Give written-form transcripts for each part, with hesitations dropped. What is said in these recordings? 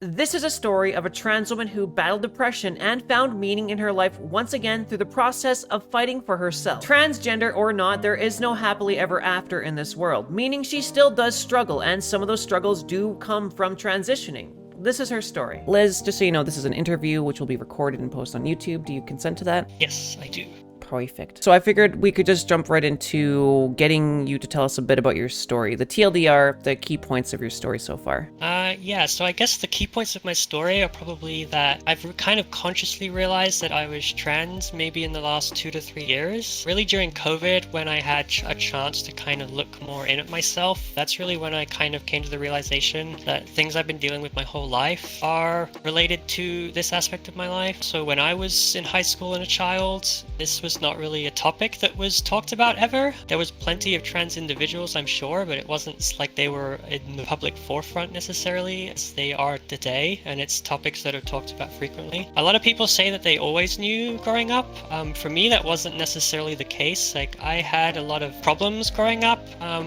This is a story of a trans woman who battled depression and found meaning in her life once again through the process of fighting for herself. Transgender or not, there is no happily ever after in this world, meaning she still does struggle, and some of those struggles do come from transitioning. This is her story. Liz, just so you know, this is an interview which will be recorded and posted on YouTube. Do you consent to that? Yes, I do. Perfect. So I figured we could just jump right into getting you to tell us a bit about your story. The TLDR, the key points of your story so far. Yeah, so I guess the key points of my story are probably that I've kind of consciously realized that I was trans maybe in the last 2 to 3 years. Really during COVID, when I had a chance to kind of look more in at myself, that's really when I kind of came to the realization that things I've been dealing with my whole life are related to this aspect of my life. So when I was in high school and a child, this was not really a topic that was talked about ever. There was plenty of trans individuals, I'm sure, but it wasn't like they were in the public forefront necessarily as they are today, and it's topics that are talked about frequently. A lot of people say that they always knew growing up. For me, that wasn't necessarily the case. Like, I had a lot of problems growing up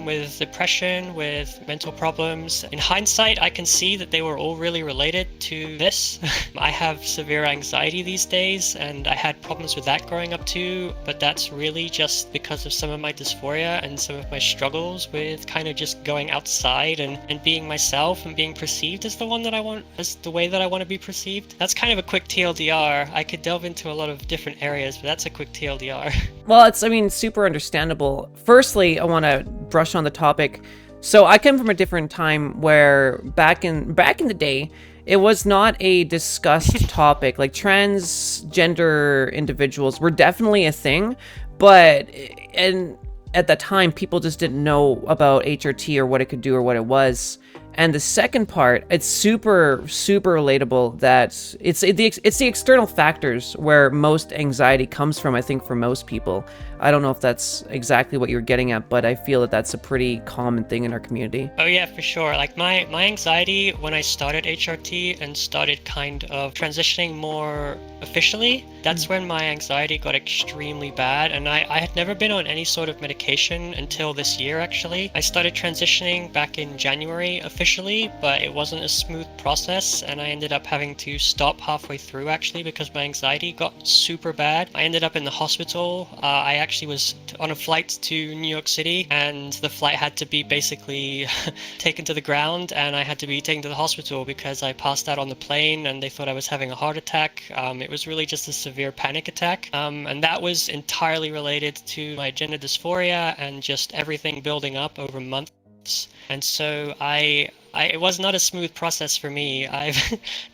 with depression, with mental problems. In hindsight, I can see that they were all really related to this. I have severe anxiety these days, and I had problems with that growing up too, but that's really just because of some of my dysphoria and some of my struggles with kind of just going outside and being myself and being perceived as the one that I want, as the way that I want to be perceived. That's kind of a quick TLDR. I could delve into a lot of different areas, but that's a quick TLDR. Well, it's, super understandable. Firstly, I want to brush on the topic. So I come from a different time where back in the day, it was not a discussed topic. Like, transgender individuals were definitely a thing, but and at the time, people just didn't know about HRT or what it could do or what it was. And the second part, it's super relatable that it's the external factors where most anxiety comes from, I think, for most people. I don't know if that's exactly what you're getting at, but I feel that that's a pretty common thing in our community. Oh yeah, for sure. Like my anxiety when I started HRT and started kind of transitioning more officially, that's when my anxiety got extremely bad, and I had never been on any sort of medication until this year actually. I started transitioning back in January officially, but it wasn't a smooth process, and I ended up having to stop halfway through actually because my anxiety got super bad. I ended up in the hospital. I actually was on a flight to New York City, and the flight had to be basically taken to the ground, and I had to be taken to the hospital because I passed out on the plane and they thought I was having a heart attack. It was really just a severe panic attack, and that was entirely related to my gender dysphoria and just everything building up over months. And so it was not a smooth process for me. I've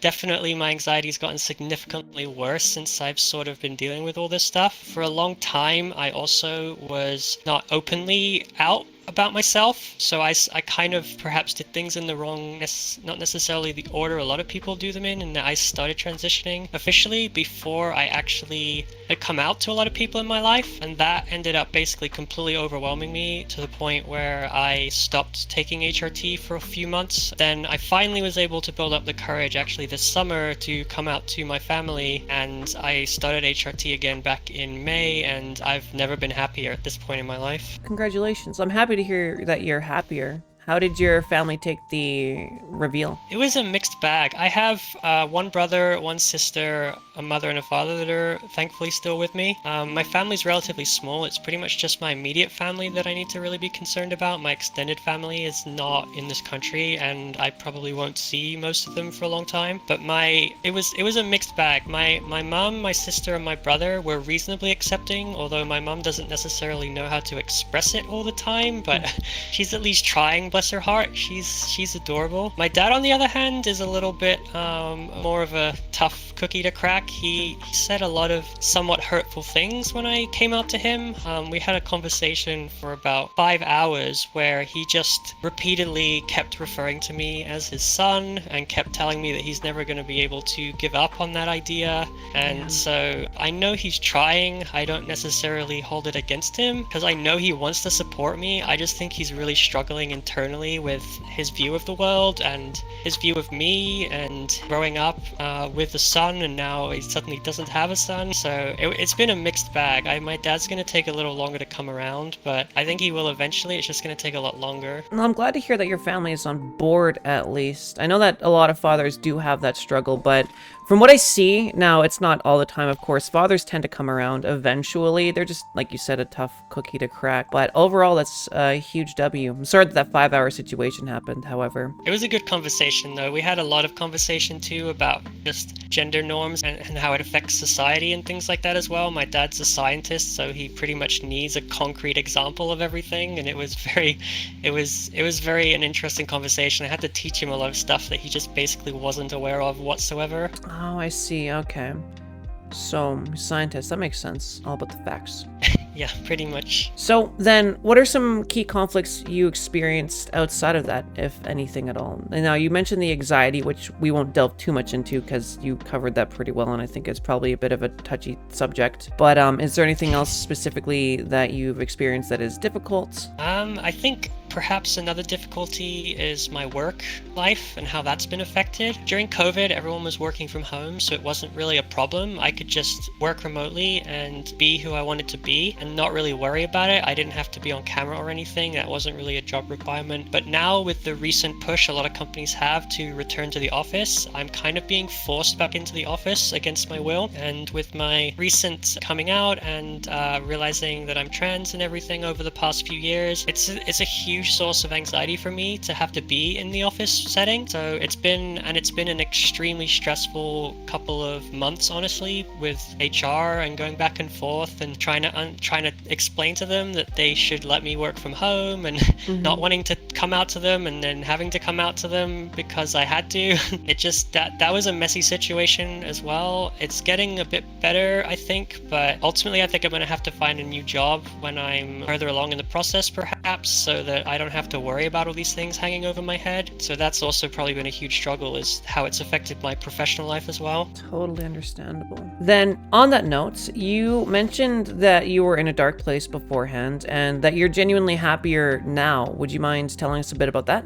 definitely, my anxiety's gotten significantly worse since I've sort of been dealing with all this stuff. For a long time, I also was not openly out about myself, so I kind of perhaps did things in the wrong, not necessarily the order a lot of people do them in, and I started transitioning officially before I actually had come out to a lot of people in my life, and that ended up basically completely overwhelming me to the point where I stopped taking HRT for a few months. Then I finally was able to build up the courage actually this summer to come out to my family, and I started HRT again back in May, and I've never been happier at this point in my life. Congratulations. I'm happy to hear that you're happier. How did your family take the reveal? It was a mixed bag. I have one brother, one sister, a mother and a father that are thankfully still with me. My family's relatively small. It's pretty much just my immediate family that I need to really be concerned about. My extended family is not in this country, and I probably won't see most of them for a long time. But it was a mixed bag. My mom, my sister, and my brother were reasonably accepting, although my mom doesn't necessarily know how to express it all the time, but she's at least trying. Bless her heart, she's adorable. My dad, on the other hand, is a little bit more of a tough cookie to crack. He said a lot of somewhat hurtful things when I came out to him. We had a conversation for about 5 hours where he just repeatedly kept referring to me as his son and kept telling me that he's never going to be able to give up on that idea. And so I know he's trying. I don't necessarily hold it against him because I know he wants to support me. I just think he's really struggling internally internally with his view of the world and his view of me, and growing up with a son, and now he suddenly doesn't have a son. So it's been a mixed bag. My dad's going to take a little longer to come around, but I think he will eventually. It's just going to take a lot longer. Well, I'm glad to hear that your family is on board, at least. I know that a lot of fathers do have that struggle, but from what I see, now it's not all the time, of course. Fathers tend to come around eventually. They're just, like you said, a tough cookie to crack. But overall, that's a huge W. I'm sorry that that 5-hour situation happened, however. It was a good conversation, though. We had a lot of conversation, too, about just gender norms and how it affects society and things like that as well. My dad's a scientist, so he pretty much needs a concrete example of everything. And it was very an interesting conversation. I had to teach him a lot of stuff that he just basically wasn't aware of whatsoever. Oh, I see. Okay. So, scientist, that makes sense. All about the facts. Yeah, pretty much. So then, what are some key conflicts you experienced outside of that, if anything at all? And now you mentioned the anxiety, which we won't delve too much into because you covered that pretty well, and I think it's probably a bit of a touchy subject. But is there anything else specifically that you've experienced that is difficult? I think perhaps another difficulty is my work life and how that's been affected. During COVID, everyone was working from home, so it wasn't really a problem. I could just work remotely and be who I wanted to be and not really worry about it. I didn't have to be on camera or anything. That wasn't really a job requirement. But now with the recent push a lot of companies have to return to the office, I'm kind of being forced back into the office against my will. And with my recent coming out and realizing that I'm trans and everything over the past few years, it's a huge source of anxiety for me to have to be in the office setting. So it's been an extremely stressful couple of months, honestly, with HR and going back and forth and trying to explain to them that they should let me work from home, and not wanting to come out to them and then having to come out to them because I had to. It just that was a messy situation as well. It's getting a bit better, I think, but ultimately I think I'm going to have to find a new job when I'm further along in the process, perhaps, so that I don't have to worry about all these things hanging over my head. So that's also probably been a huge struggle, is how it's affected my professional life as well. Totally understandable. Then, on that note, you mentioned that you were in a dark place beforehand and that you're genuinely happier now. Would you mind telling us a bit about that?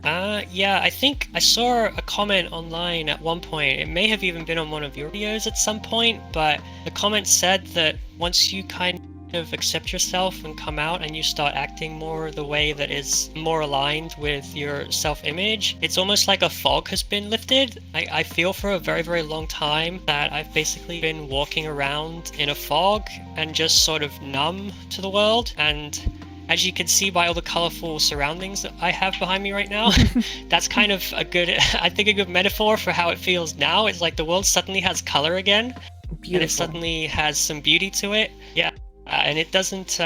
Yeah, I think I saw a comment online at one point. It may have even been on one of your videos at some point, but the comment said that once you kind of accept yourself and come out and you start acting more the way that is more aligned with your self-image, it's almost like a fog has been lifted. I feel for a very, very long time that I've basically been walking around in a fog and just sort of numb to the world. And as you can see by all the colorful surroundings that I have behind me right now, that's kind of a good metaphor for how it feels now. It's like the world suddenly has color again. Beautiful. And it suddenly has some beauty to it. Yeah. And it doesn't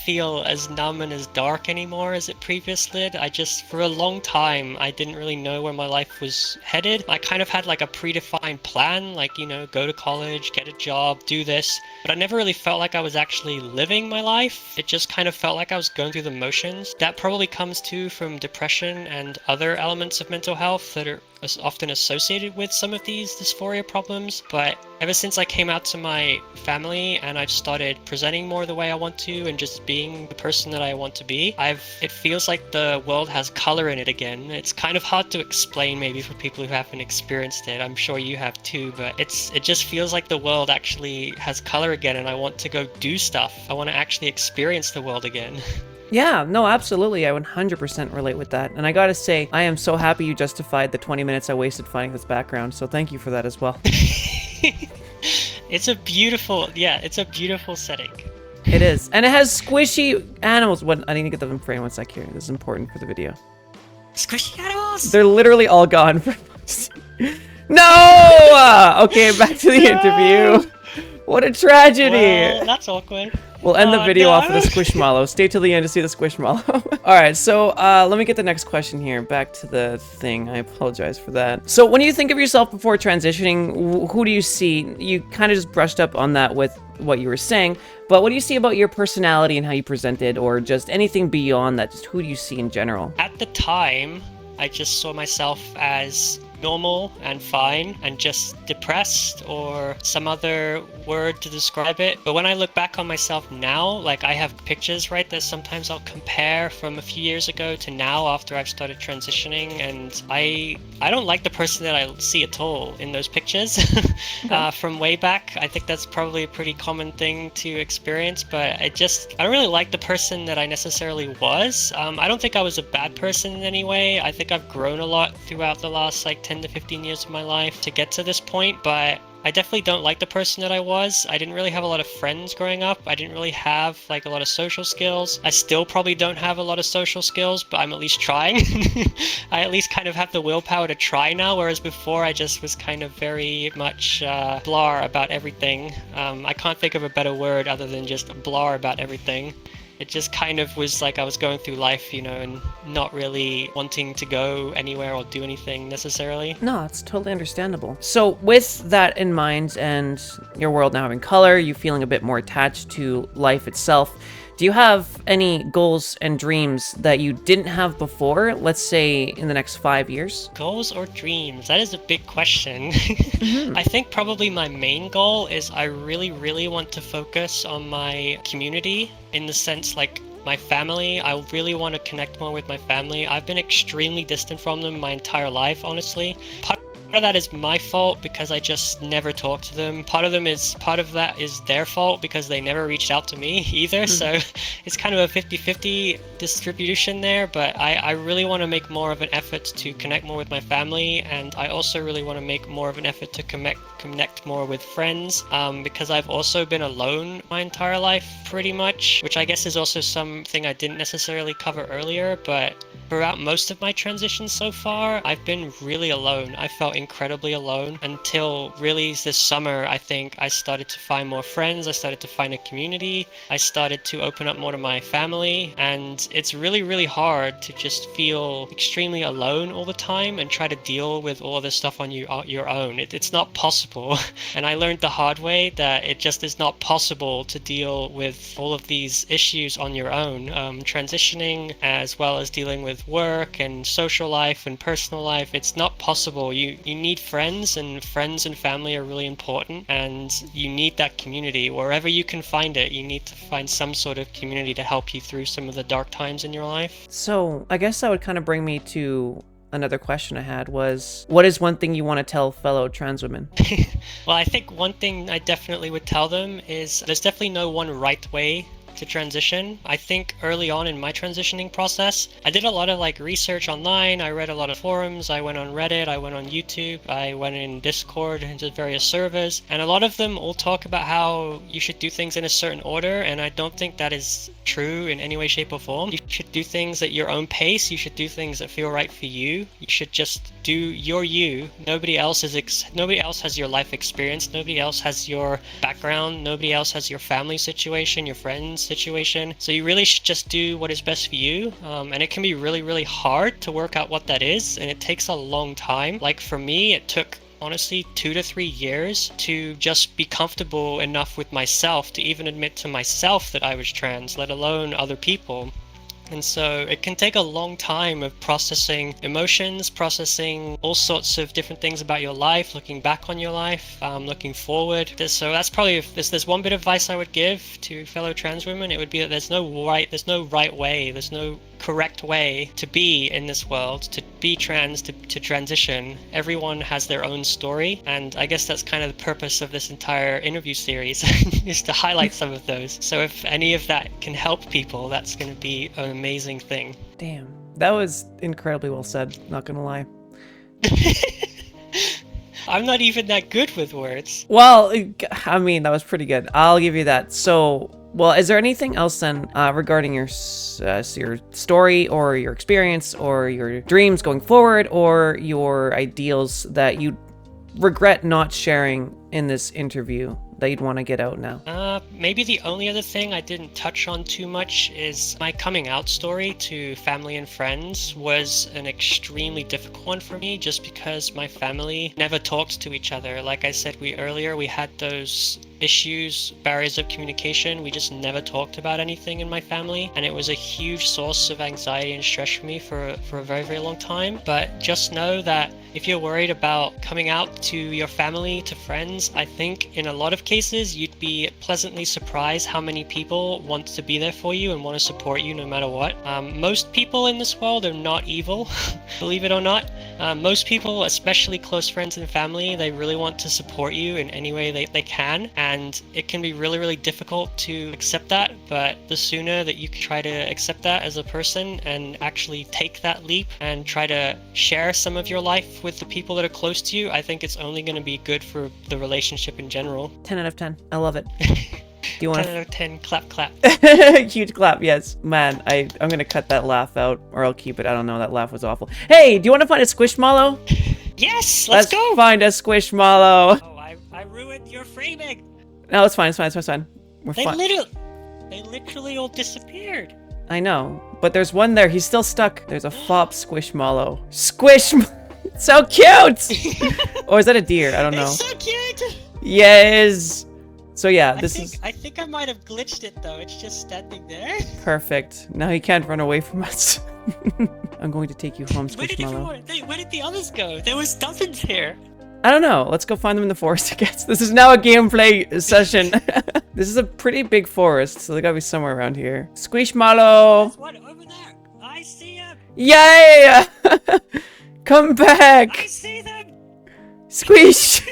feel as numb and as dark anymore as it previously did. For a long time, I didn't really know where my life was headed. I kind of had like a predefined plan, like, go to college, get a job, do this. But I never really felt like I was actually living my life. It just kind of felt like I was going through the motions. That probably comes too from depression and other elements of mental health that are often associated with some of these dysphoria problems. But ever since I came out to my family and I've started presenting more the way I want to and just being the person that I want to be, it feels like the world has color in it again. It's kind of hard to explain maybe for people who haven't experienced it. I'm sure you have too, but it just feels like the world actually has color again, and I want to go do stuff. I want to actually experience the world again. Yeah, no, absolutely. I 100% relate with that. And I gotta say, I am so happy you justified the 20 minutes I wasted finding this background, so thank you for that as well. It's a beautiful setting. It is. And it has squishy animals. I need to get them in frame one sec here. This is important for the video. Squishy animals? They're literally all gone. No! Okay, back to the interview. What a tragedy. Well, that's awkward. We'll end the video off with a squishmallow. Stay till the end to see the squishmallow. All right, so let me get the next question here. Back to the thing. I apologize for that. So when you think of yourself before transitioning, who do you see? You kind of just brushed up on that with what you were saying, but what do you see about your personality and how you presented, or just anything beyond that? Just who do you see in general? At the time, I just saw myself as normal and fine and just depressed or some other word to describe it. But when I look back on myself now, like I have pictures, right, that sometimes I'll compare from a few years ago to now after I've started transitioning, and I don't like the person that I see at all in those pictures. From way back. I think that's probably a pretty common thing to experience, but I don't really like the person that I necessarily was. I don't think I was a bad person in any way. I think I've grown a lot throughout the last like 10 to 15 years of my life to get to this point, but I definitely don't like the person that I was. I didn't really have a lot of friends growing up. I didn't really have like a lot of social skills. I still probably don't have a lot of social skills, but I'm at least trying. I at least kind of have the willpower to try now, whereas before I just was kind of very much blah about everything. I can't think of a better word other than just blah about everything. It just kind of was like I was going through life, you know, and not really wanting to go anywhere or do anything necessarily. No, it's totally understandable. So with that in mind and your world now having color, you feeling a bit more attached to life itself, do you have any goals and dreams that you didn't have before, let's say in the next 5 years? Goals or dreams? That is a big question. I think probably my main goal is I really want to focus on my community, in the sense like my family. I really want to connect more with my family. I've been extremely distant from them my entire life, honestly. Part of that is my fault because I just never talked to them. Part of that is their fault because they never reached out to me either. So it's kind of a 50-50 distribution there, but I really want to make more of an effort to connect more with my family, and I also really want to make more of an effort to connect more with friends, because I've also been alone my entire life pretty much, which I guess is also something I didn't necessarily cover earlier, but throughout most of my transitions so far, I've been really alone. I felt incredibly alone until really this summer. I think I started to find more friends. I started to find a community. I started to open up more to my family, and it's really hard to just feel extremely alone all the time and try to deal with all of this stuff on your own. It's not possible. And I learned the hard way that it just is not possible to deal with all of these issues on your own. Transitioning as well as dealing with work and social life and personal life, it's not possible. You need friends, and friends and family are really important, and you need that community wherever you can find it. You need to find some sort of community to help you through some of the dark times in your life. So I guess that would kind of bring me to another question I had was, what is one thing you want to tell fellow trans women? Well, I think one thing I definitely would tell them is there's definitely no one right way to transition. I think early on in my transitioning process, I did a lot of like research online. I read a lot of forums. I went on Reddit. I went on YouTube. I went in Discord into various servers, and a lot of them all talk about how you should do things in a certain order, and I don't think that is true in any way, shape, or form. You should do things at your own pace. You should do things that feel right for you. You should just do your you. Nobody else has your life experience. Nobody else has your background. Nobody else has your family situation, your friends situation. So you really should just do what is best for you. And it can be really hard to work out what that is, and it takes a long time. Like for me, it took honestly 2 to 3 years to just be comfortable enough with myself to even admit to myself that I was trans, let alone other people. And so it can take a long time of processing emotions, processing all sorts of different things about your life, looking back on your life, looking forward. So that's probably, if there's one bit of advice I would give to fellow trans women, it would be that there's no right way, there's no correct way to be in this world, to be trans, to transition. Everyone has their own story, and I guess that's kind of the purpose of this entire interview series, is to highlight some of those. So if any of that can help people, that's going to be an amazing thing. Damn, that was incredibly well said, not gonna lie. I'm not even that good with words. Well, I mean, that was pretty good. I'll give you that. So, well, is there anything else then regarding your story or your experience or your dreams going forward or your ideals that you regret not sharing in this interview that you'd want to get out now? Maybe the only other thing I didn't touch on too much is my coming out story to family and friends was an extremely difficult one for me, just because my family never talked to each other. Like I said earlier, we had those issues, barriers of communication. We just never talked about anything in my family, and it was a huge source of anxiety and stress for me for a very long time. But just know that If you're worried about coming out to your family, to friends, I think in a lot of cases you'd be pleasantly surprised how many people want to be there for you and want to support you no matter what. Most people in this world are not evil, believe it or not. Most people, especially close friends and family, they really want to support you in any way they can, and it can be really, really difficult to accept that, but the sooner that you can try to accept that as a person and actually take that leap and try to share some of your life with the people that are close to you, I think it's only going to be good for the relationship in general. 10 out of 10. I love it. Do you want 10 out of 10, clap, clap. Huge clap, yes. Man, I'm gonna cut that laugh out, or I'll keep it. I don't know, that laugh was awful. Hey, do you want to find a Squishmallow? Yes, let's go! Find a Squishmallow. Oh, I ruined your framing. No, it's fine, it's fine, it's fine. We're They fine. literally all disappeared. I know, but there's one there. He's still stuck. There's a fop Squishmallow. Squish! So cute! Or is that a deer? I don't know. It's so cute! Yes! So yeah, this is I think I might have glitched it though. It's just standing there. perfect. Now he can't run away from us. I'm going to take you home, Squishmallow. Where did the others go? There was dozens here. I don't know. Let's go find them in the forest, I guess. This is now a gameplay session. This is a pretty big forest, so they gotta be somewhere around here. Squishmallow! There's one over there. I see him. Yay! Come back! I see them. Squish!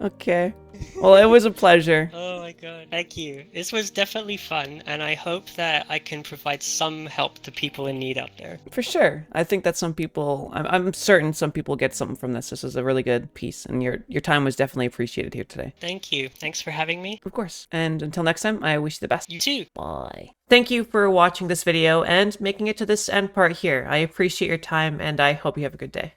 Okay. Well, it was a pleasure. Oh my god. Thank you. This was definitely fun, and I hope that I can provide some help to people in need out there. For sure. I think that some people, I'm certain some people get something from this. This is a really good piece, and your time was definitely appreciated here today. Thank you. Thanks for having me. Of course. And until next time, I wish you the best. You too. Bye. Thank you for watching this video and making it to this end part here. I appreciate your time, and I hope you have a good day.